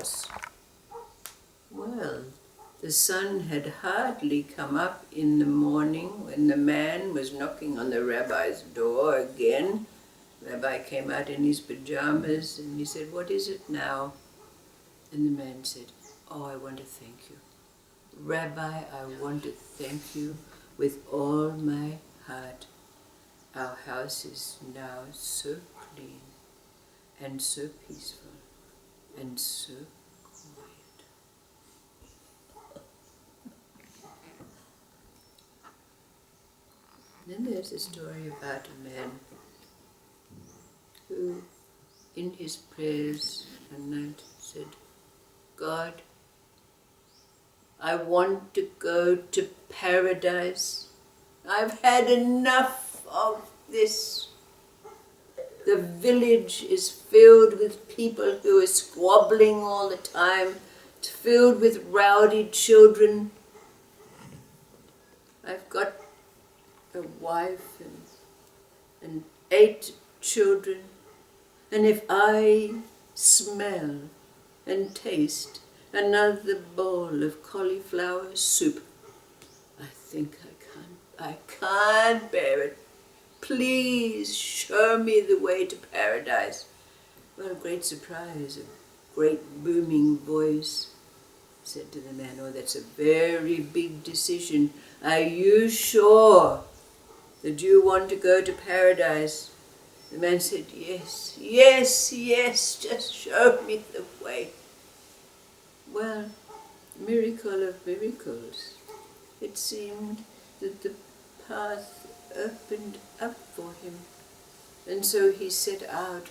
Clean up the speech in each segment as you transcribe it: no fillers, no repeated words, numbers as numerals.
house. Well, the sun had hardly come up in the morning when the man was knocking on the rabbi's door again. Rabbi came out in his pajamas and he said, "What is it now?" And the man said, "Oh, I want to thank you. Rabbi, I want to thank you with all my heart. Our house is now so clean and so peaceful and so quiet." Then there's a story about a man who, in his prayers one night, said, "God, I want to go to paradise. I've had enough of this. The village is filled with people who are squabbling all the time. It's filled with rowdy children. I've got a wife and 8 children. And if I smell and taste another bowl of cauliflower soup, I think I can't bear it. Please show me the way to paradise." Well, great surprise, a great booming voice said to the man, "Oh, that's a very big decision. Are you sure that you want to go to paradise?" The man said, "Yes, yes, yes, just show me the way." Well, miracle of miracles. It seemed that the path opened up for him. And so he set out,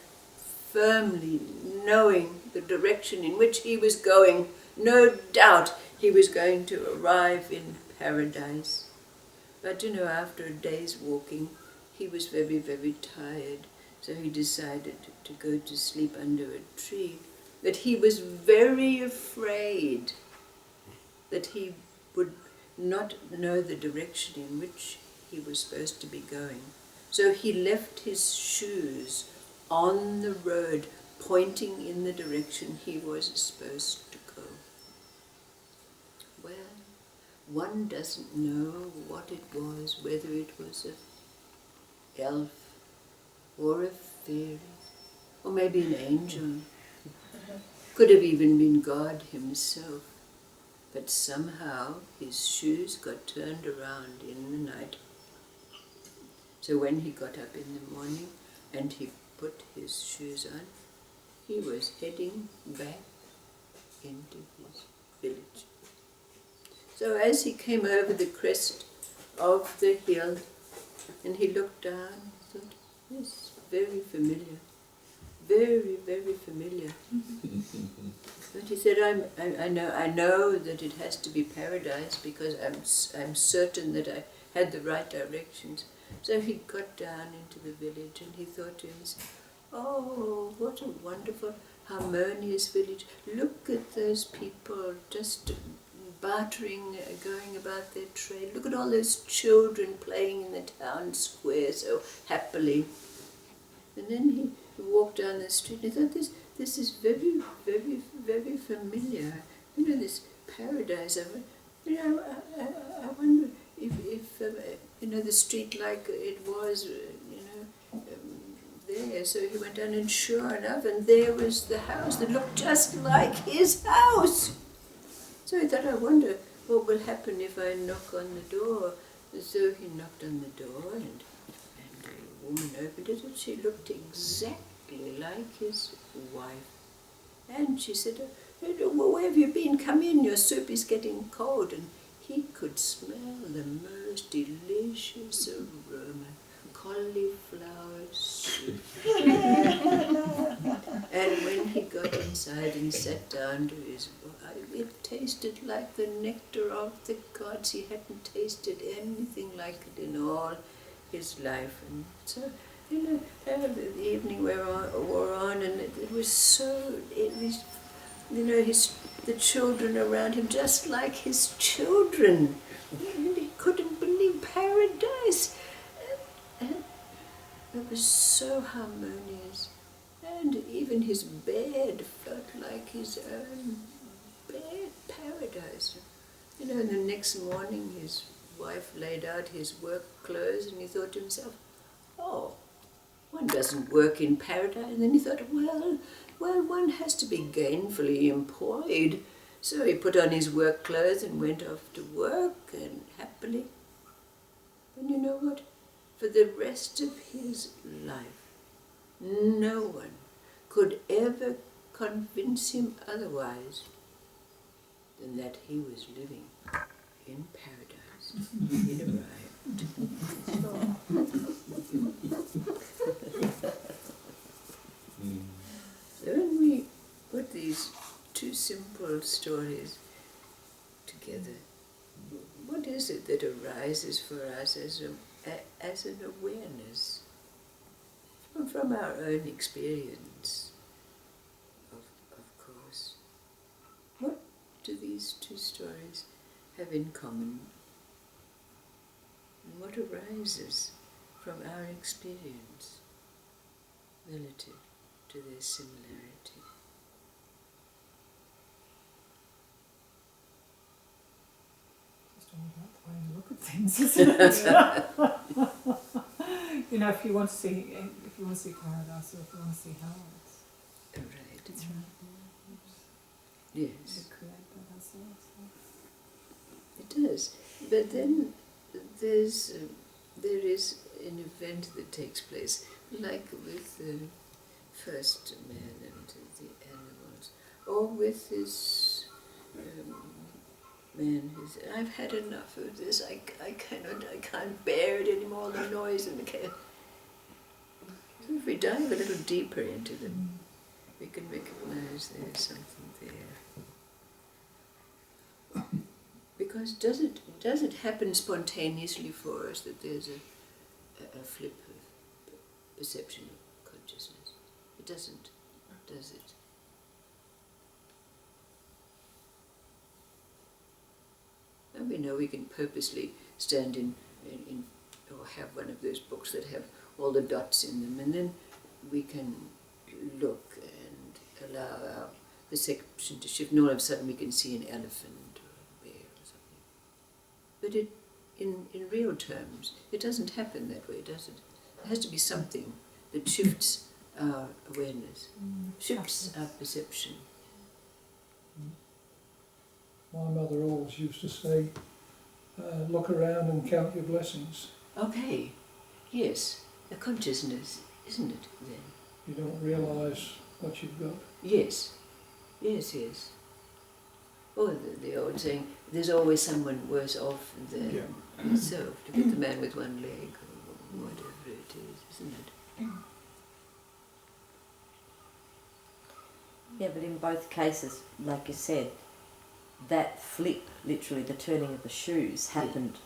firmly knowing the direction in which he was going. No doubt he was going to arrive in paradise. But after a day's walking, he was very, very tired. So he decided to go to sleep under a tree. But he was very afraid that he would not know the direction in which he was supposed to be going. So he left his shoes on the road, pointing in the direction he was supposed to go. Well, one doesn't know what it was, whether it was an elf or a fairy, or maybe an angel. Could have even been God himself. But somehow his shoes got turned around in the night. So when he got up in the morning and he put his shoes on, he was heading back into his village. So as he came over the crest of the hill and he looked down, he thought, "Yes, very familiar. Very, very familiar." But he said, I know that it has to be paradise because I'm certain that I had the right directions." So he got down into the village and he thought to himself, "Oh, what a wonderful, harmonious village. Look at those people just bartering, going about their trade. Look at all those children playing in the town square so happily." And then he walked down the street and he thought, this is very, very, very familiar. This paradise. I wonder if the street like it was, there. So he went down and sure enough, and there was the house that looked just like his house. So he thought, I wonder what will happen if I knock on the door. So he knocked on the door and a woman opened it and she looked exactly like his wife. And she said, "Well, where have you been? Come in, your soup is getting cold." And he could smell the most delicious aroma, cauliflower soup. And when he got inside and sat down to his wife, it tasted like the nectar of the gods. He hadn't tasted anything like it in all his life. And so, the evening wore on, and it was so, the children around him, just like his children. He couldn't believe paradise. And it was so harmonious. and even his bed felt like his own bed paradise. You know, and the next morning his wife laid out his work clothes and he thought to himself, oh, one doesn't work in paradise. And then he thought, well, one has to be gainfully employed. So he put on his work clothes and went off to work and happily. And you know what? For the rest of his life, no one could ever convince him otherwise than that he was living in paradise. He'd arrived. So when we put these two simple stories together, what is it that arises for us as an awareness from our own experience, of course? What do these two stories have in common? And what arises from our experience relative to their similarity? Just all about the way you look at things, isn't it? You know, if you want to see paradise, or if you want to see hell, Right. it's right there. Yes. We create that ourselves. It does. But then there is an event that takes place, like with the first man and the animals, or with this man who's, I've had enough of this, I can't bear it anymore, the noise and the chaos. So if we dive a little deeper into them, we can recognize there's something there. Because does it happen spontaneously for us that there's a flip of perception of consciousness? It doesn't, does it? And we know we can purposely stand in or have one of those books that have all the dots in them, and then we can look and allow our perception to shift, and all of a sudden we can see an elephant or a bear or something. But in real terms, it doesn't happen that way, does it? There has to be something that shifts our awareness, shifts our perception. My mother always used to say, look around and count your blessings. Okay, yes, a consciousness, isn't it, then? You don't realise what you've got. Yes, yes, yes. Or the old saying, there's always someone worse off than yourself, to get the man with one leg, or whatever it is, isn't it? Yeah, but in both cases, like you said, that flip, literally the turning of the shoes, happened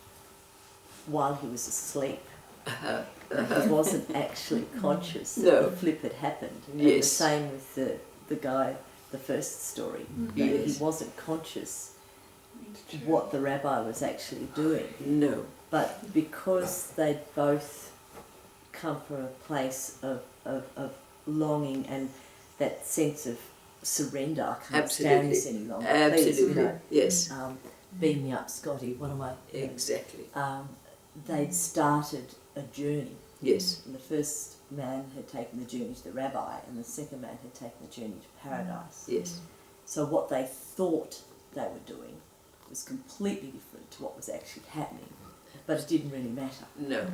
while he was asleep. He wasn't actually conscious that the flip had happened. And the same with the guy, the first story. He wasn't conscious what the rabbi was actually doing. No. But because they both come from a place of longing and that sense of surrender, I can't stand this any longer. Absolutely. Please, you know, yes. Beam me up, Scotty. What am I? Exactly. They'd started a journey. Yes. And the first man had taken the journey to the rabbi, and the second man had taken the journey to paradise. Yes. So what they thought they were doing was completely different to what was actually happening, but it didn't really matter. No.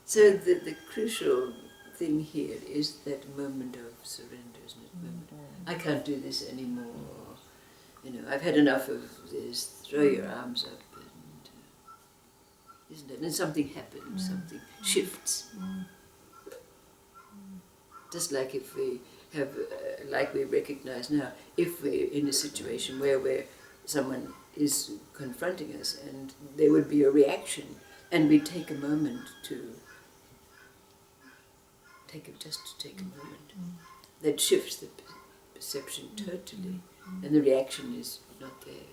So the crucial thing here is that moment of surrender, isn't it? Moment. I can't do this anymore. You know, I've had enough of this. Throw your arms up, and isn't it? And something happens. Something shifts. Just like if we have, like we recognize now, if we're in a situation where someone is confronting us, and there would be a reaction, and we take a moment to take a moment. That shifts the perception totally, and the reaction is not there.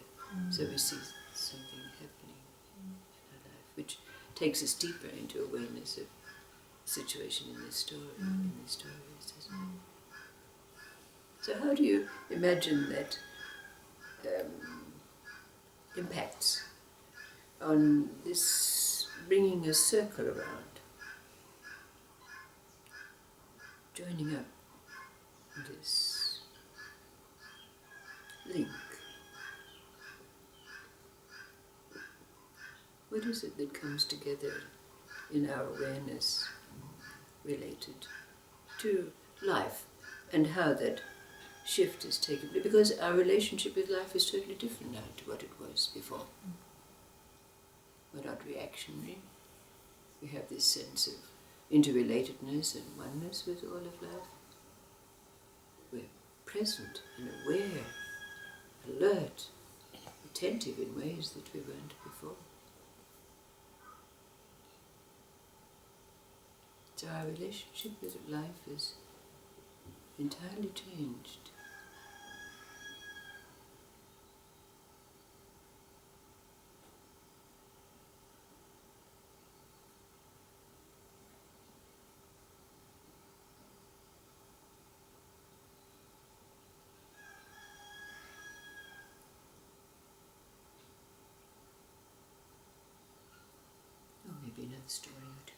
So we see something happening in our life, which takes us deeper into awareness of the situation in this story, in these stories, doesn't it? So how do you imagine that impacts on this bringing a circle around, joining up this link? What is it that comes together in our awareness related to life and how that shift is taken place? Because our relationship with life is totally different now to what it was before. We're not reactionary. We have this sense of interrelatedness and oneness with all of life. We're present and aware, alert, attentive in ways that we weren't before. So our relationship with life is entirely changed. Or maybe another story or two.